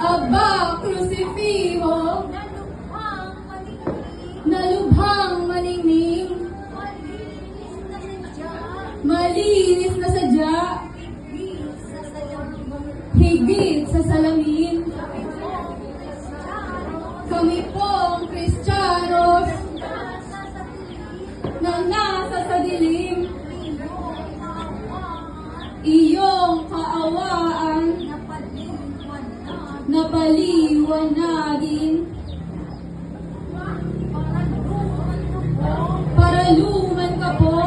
Aba, krusifiho, na lubhang maningning, malinis na sadya, higit sa salamin. Kami pong Kristiyanos na nasa sa dilim, iyong kaawaan na paliwanagin. Paraluman ka po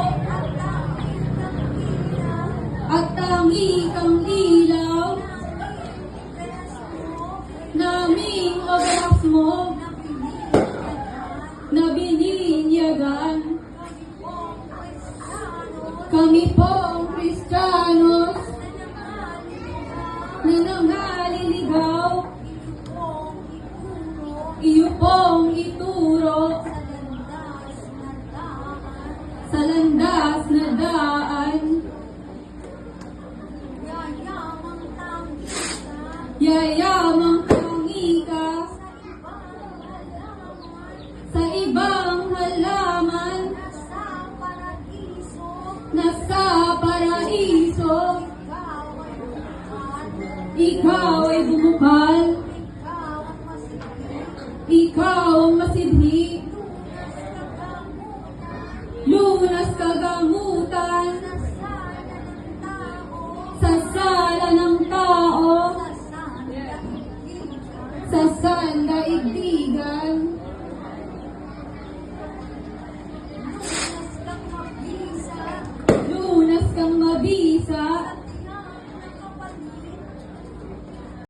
at tangi kang ilaw, naming oras mo na bininyagan. Kami pong Kristiyanos na nangaliligaw, iyo pong ituro sa landas na daan. Yayamang tangi ka sa ibang halaman, nasa paraiso, ikaw ay bumukal, ikaw ang masidhi, lunas kagamutan sa sala ng tao, sa sandaigdig.